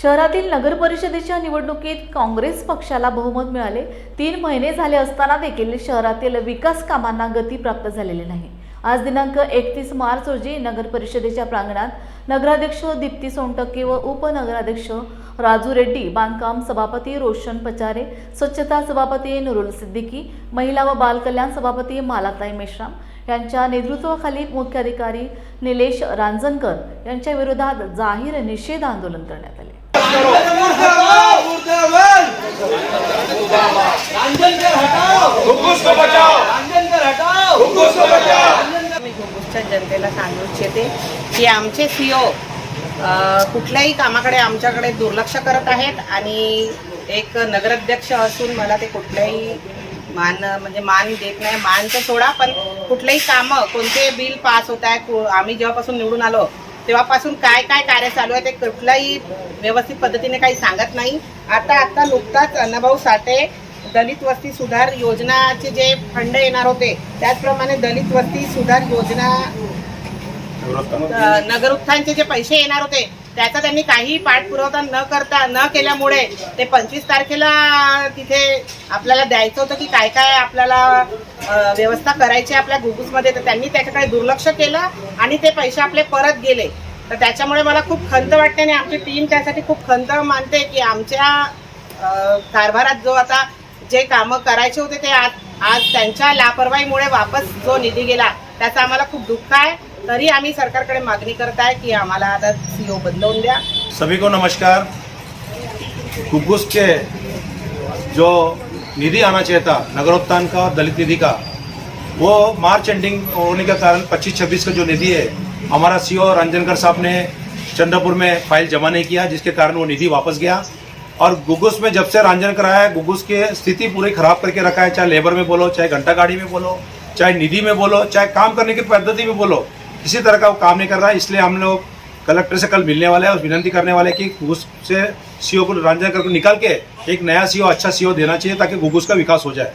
शहरातील नगर परिषदेच्या निवडणुकीत काँग्रेस पक्षाला बहुमत मिळाले। 3 महिने झाले असताना देखील शहरातील विकास कामांना गती प्राप्त झालेली नाही। आज दिनांक 31 मार्च रोजी नगर परिषदेच्या प्रांगणात नगराध्यक्ष दीप्ती सोनटक्के व उपनगराध्यक्ष राजू रेड्डी, बांधकाम सभापती रोशन पचारे, स्वच्छता सभापती नुरुल सिद्दीकी, महिला व बाल कल्याण सभापती मालाताई मेश्राम यांच्या नेतृत्वाखाली मुख्याधिकारी निलेश रांजणकर यांच्या विरोधात जाहीर निषेध आंदोलन करण्यात आले। मी घुगुसच्या जनतेला सांगू इच्छिते की आमचे सीओ कुठल्याही कामाकडे आमच्याकडे दुर्लक्ष करत आहेत आणि एक नगराध्यक्ष असून मला ते कुठल्याही मान देत नाही। मानचं सोडा, पण कुठलेही कामं कोणते बिल पास होत आहे, आम्ही जेव्हापासून निवडून आलो तेव्हापासून काय काय कार्य चालू आहे ते कुठल्याही व्यवस्थित पद्धतीने काही सांगत नाही। आता नुकताच अण्णाभाऊ साठे दलित वस्ती सुधार योजनाचे जे फंड येणार होते त्याचप्रमाणे दलित वस्ती सुधार योजना नगर उत्थानचे जे पैसे येणार होते त्याचा त्यांनी काही पाठपुरावा न केल्यामुळे ते 25 तारखेला तिथे आपल्याला द्यायचं होतं की काय काय आपल्याला व्यवस्था करायची आपल्या घुगुसमध्ये, तर त्यांनी त्याच्याकडे दुर्लक्ष केलं आणि ते पैसे आपले परत गेले। तर त्याच्यामुळे मला खूप खंत वाटते आणि आमची टीम त्यासाठी खूप खंत मानते की आमच्या कारभारात जो आता जे कामं करायचे होते ते आज त्यांच्या लापरवाहीमुळे वापस जो निधी गेला त्याचा आम्हाला खूप दुःख आहे। तरी आम्ही सरकारकडे मागणी करत आहे की आम्हाला आता सीओ बदलवून द्या। सभी को नमस्कार। घुगुस के जो निधि आना चाहिए था नगरोत्थान का, दलित निधि का, वो मार्च एंडिंग होने के कारण 25-26 का जो निधि है हमारा सीओ रांजणकर साहब ने चंद्रपुर में फाइल जमा नहीं किया, जिसके कारण वो निधि वापस गया। और घुगुस में जब से रांजणकर आया है घुगुस की स्थिति पूरी खराब करके रखा है, चाहे लेबर में बोलो, चाहे घंटा गाड़ी में बोलो, चाहे निधि में बोलो, चाहे काम करने की पद्धति में बोलो, किसी तरह का वो काम नहीं कर रहा है। इसलिए हम लोग कलेक्टर से कल मिलने वाले हैं और विनती करने वाले हैं कि घुगुस से सीओ को रांजणकर को निकाल के एक नया सीओ, अच्छा सीओ देना चाहिए ताकि घुगुस का विकास हो जाए।